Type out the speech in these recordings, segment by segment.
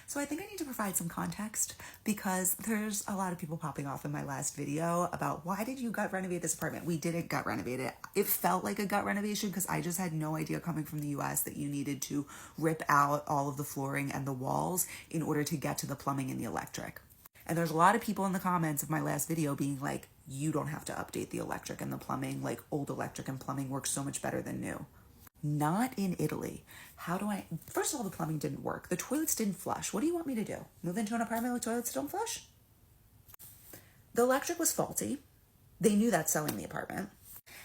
So I think I need to provide some context because there's a lot of people popping off in my last video about why did you gut renovate this apartment? We didn't gut renovate it. It felt like a gut renovation because I just had no idea coming from the US that you needed to rip out all of the flooring and the walls in order to get to the plumbing and the electric. And there's a lot of people in the comments of my last video being like, you don't have to update the electric and the plumbing, like old electric and plumbing works so much better than new. Not in Italy. First of all, the plumbing didn't work. The toilets didn't flush. What do you want me to do? Move into an apartment with toilets that don't flush? The electric was faulty. They knew that selling the apartment.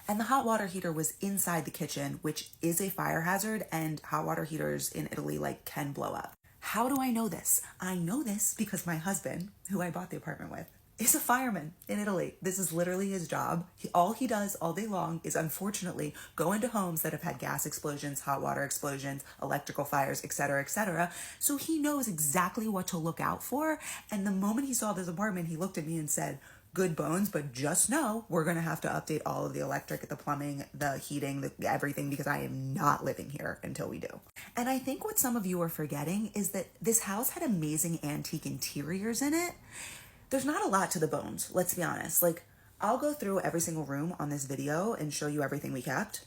And the hot water heater was inside the kitchen, which is a fire hazard, and hot water heaters in Italy can blow up. How do I know this? I know this because my husband, who I bought the apartment with, is a fireman in Italy. This is literally his job. All he does all day long is unfortunately go into homes that have had gas explosions, hot water explosions, electrical fires, etc., etc. So he knows exactly what to look out for. And the moment he saw this apartment, he looked at me and said, good bones, but just know we're going to have to update all of the electric, the plumbing, the heating, everything, because I am not living here until we do. And I think what some of you are forgetting is that this house had amazing antique interiors in it. There's not a lot to the bones, let's be honest. I'll go through every single room on this video and show you everything we kept.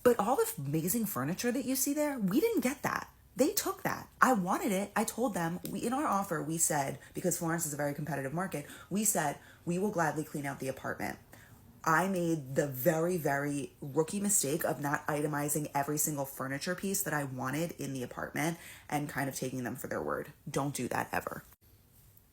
But all the amazing furniture that you see there, we didn't get that. They took that. I wanted it. I told them, in our offer, we said, because Florence is a very competitive market, we said, we will gladly clean out the apartment. I made the very, very rookie mistake of not itemizing every single furniture piece that I wanted in the apartment and kind of taking them for their word. Don't do that ever.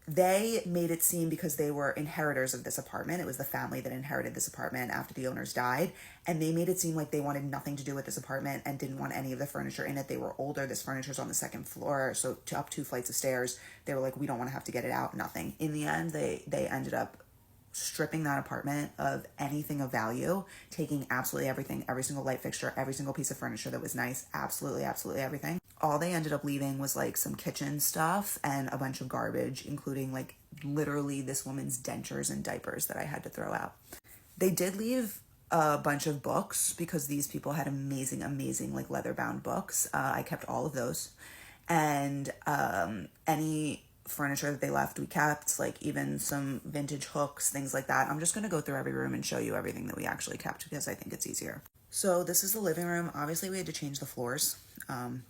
They made it seem because they were inheritors of this apartment. It was the family that inherited this apartment after the owners died. And they made it seem like they wanted nothing to do with this apartment and didn't want any of the furniture in it. They were older. This furniture's on the second floor. So up 2 flights of stairs, they were like, we don't want to have to get it out. Nothing. In the end, they ended up stripping that apartment of anything of value, taking absolutely everything, every single light fixture, every single piece of furniture that was nice, absolutely everything. All they ended up leaving was some kitchen stuff and a bunch of garbage, including literally this woman's dentures and diapers that I had to throw out. They did leave a bunch of books because these people had amazing leather bound books. I kept all of those. And any furniture that they left, we kept, even some vintage hooks, things like that. I'm just going to go through every room and show you everything that we actually kept because I think it's easier. So this is the living room. Obviously we had to change the floors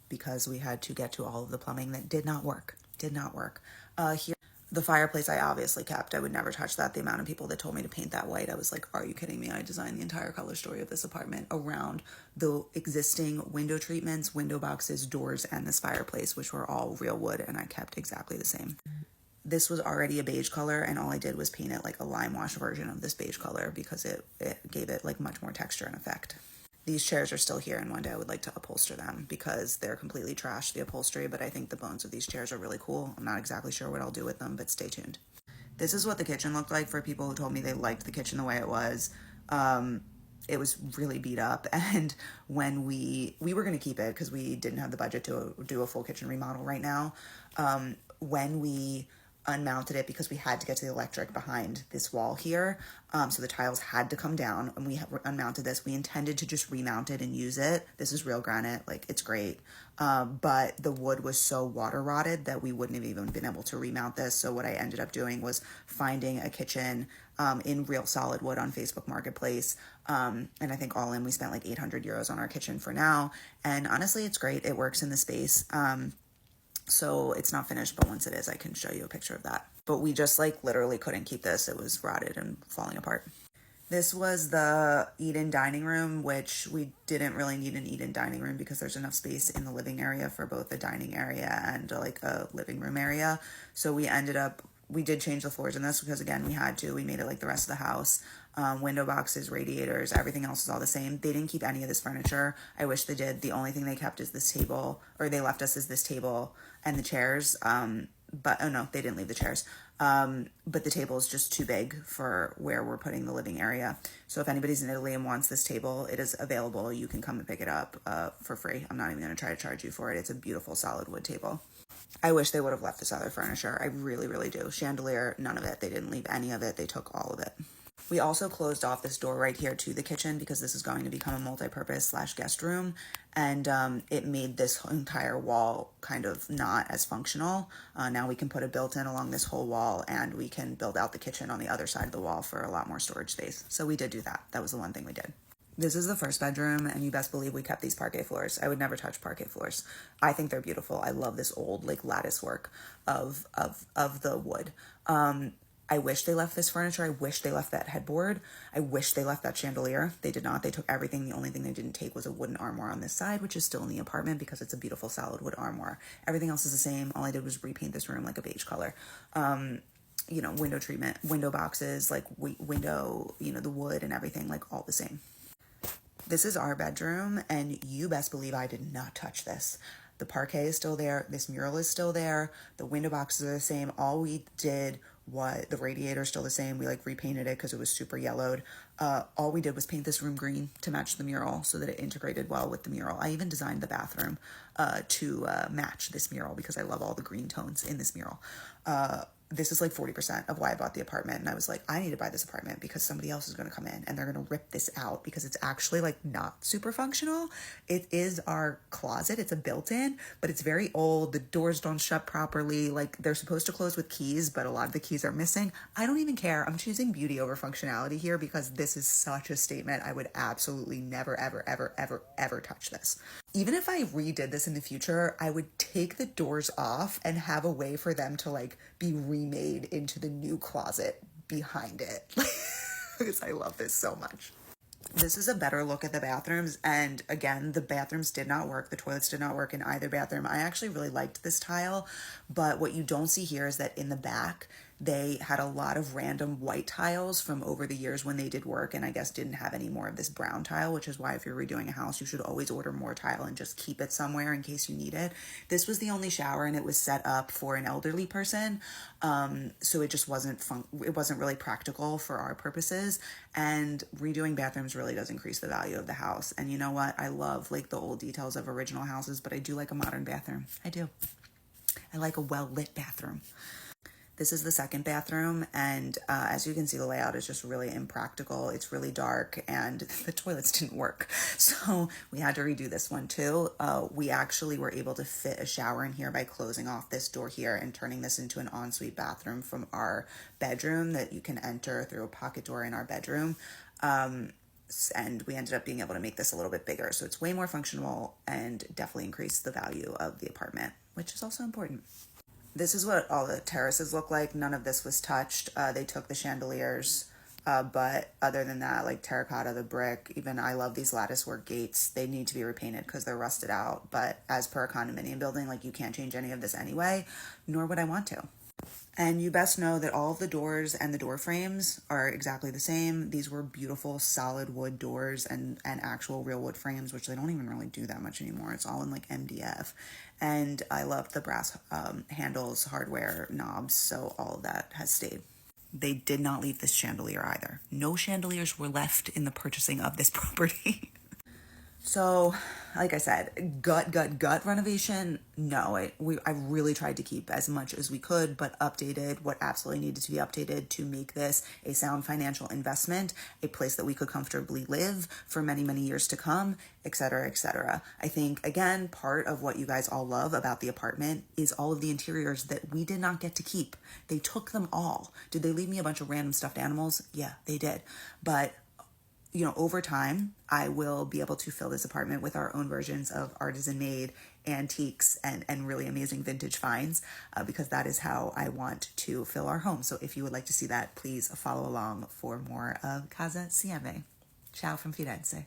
because we had to get to all of the plumbing that did not work. Here, the fireplace I obviously kept. I would never touch that. The amount of people that told me to paint that white, I was like, are you kidding me? I designed the entire color story of this apartment around the existing window treatments, window boxes, doors, and this fireplace, which were all real wood, and I kept exactly the same. This was already a beige color, and all I did was paint it like a lime wash version of this beige color because it gave it much more texture and effect. These chairs are still here, and one day I would like to upholster them because they're completely trashed, the upholstery, but I think the bones of these chairs are really cool. I'm not exactly sure what I'll do with them, but stay tuned. This is what the kitchen looked like for people who told me they liked the kitchen the way it was. It was really beat up, and when we were going to keep it because we didn't have the budget to do a full kitchen remodel right now, when we unmounted it because we had to get to the electric behind this wall here. So the tiles had to come down, and we unmounted this. We intended to just remount it and use it. This is real granite, it's great. But the wood was so water rotted that we wouldn't have even been able to remount this. So what I ended up doing was finding a kitchen in real solid wood on Facebook Marketplace. And I think all in, we spent 800 euros on our kitchen for now. And honestly, it's great. It works in the space. So it's not finished, but once it is, I can show you a picture of that. But we just literally couldn't keep this. It was rotted and falling apart. This was the eat-in dining room, which we didn't really need an eat-in dining room because there's enough space in the living area for both a dining area and a living room area. So we did change the floors in this because again, we had to. We made it like the rest of the house. Window boxes, radiators, everything else is all the same. They didn't keep any of this furniture. I wish they did. The only thing they kept is this table, or they left us is this table and the chairs. But oh no, they didn't leave the chairs. But the table is just too big for where we're putting the living area. So if anybody's in Italy and wants this table, it is available. You can come and pick it up for free. I'm not even going to try to charge you for it. It's a beautiful solid wood table. I wish they would have left this other furniture. I really, really do. Chandelier, none of it. They didn't leave any of it. They took all of it. We also closed off this door right here to the kitchen because this is going to become a multi-purpose / guest room. And it made this entire wall kind of not as functional. Now we can put a built-in along this whole wall, and we can build out the kitchen on the other side of the wall for a lot more storage space. So we did do that. That was the one thing we did. This is the first bedroom, and you best believe we kept these parquet floors. I would never touch parquet floors. I think they're beautiful. I love this old like lattice work of the wood. I wish they left this furniture. I wish they left that headboard. I wish they left that chandelier. They did not. They took everything. The only thing they didn't take was a wooden armoire on this side, which is still in the apartment because it's a beautiful solid wood armoire. Everything else is the same. All I did was repaint this room like a beige color. You know, window treatment, window boxes, like window, you know, the wood and everything, like all the same. This is our bedroom, and you best believe I did not touch this. The parquet is still there. This mural is still there. The window boxes are the same. All we did was, the radiator is still the same. We like repainted it because it was super yellowed. All we did was paint this room green to match the mural so that it integrated well with the mural. I even designed the bathroom to match this mural because I love all the green tones in this mural. This is like 40% of why I bought the apartment. And I was like, I need to buy this apartment because somebody else is going to come in and they're going to rip this out because it's actually like not super functional. It is our closet. It's a built-in, but it's very old. The doors don't shut properly. Like they're supposed to close with keys, but a lot of the keys are missing. I don't even care. I'm choosing beauty over functionality here because this is such a statement. I would absolutely never, ever, ever, ever, ever touch this. Even if I redid this in the future, I would take the doors off and have a way for them to like be remade into the new closet behind it. Because I love this so much. This is a better look at the bathrooms. And again, the bathrooms did not work. The toilets did not work in either bathroom. I actually really liked this tile, but what you don't see here is that in the back, they had a lot of random white tiles from over the years when they did work, and I guess didn't have any more of this brown tile, which is why if you're redoing a house, you should always order more tile and just keep it somewhere in case you need it. This was the only shower, and it was set up for an elderly person, so it just wasn't really practical for our purposes, and redoing bathrooms really does increase the value of the house. And you know what? I love like the old details of original houses, but I do like a modern bathroom. I do. I like a well-lit bathroom. This is the second bathroom, and as you can see, the layout is just really impractical. It's really dark, and the toilets didn't work, so we had to redo this one too. We actually were able to fit a shower in here by closing off this door here and turning this into an ensuite bathroom from our bedroom that you can enter through a pocket door in our bedroom. And we ended up being able to make this a little bit bigger, so it's way more functional and definitely increased the value of the apartment, which is also important. This is what all the terraces look like. None of this was touched. They took the chandeliers, but other than that, like terracotta, the brick, even I love these lattice work gates. They need to be repainted because they're rusted out. But as per a condominium building, like you can't change any of this anyway, nor would I want to. And you best know that all of the doors and the door frames are exactly the same. These were beautiful solid wood doors and actual real wood frames, which they don't even really do that much anymore. It's all in like MDF. And I loved the brass handles, hardware, knobs, so all of that has stayed. They did not leave this chandelier either. No chandeliers were left in the purchasing of this property. So, like I said, gut renovation, no. I really tried to keep as much as we could, but updated what absolutely needed to be updated to make this a sound financial investment, a place that we could comfortably live for many, many years to come, etc., etc. I think, again, part of what you guys all love about the apartment is all of the interiors that we did not get to keep. They took them all. Did they leave me a bunch of random stuffed animals? Yeah, they did. But you know, over time, I will be able to fill this apartment with our own versions of artisan-made antiques and really amazing vintage finds because that is how I want to fill our home. So if you would like to see that, please follow along for more of Casa Sieme. Ciao from Firenze.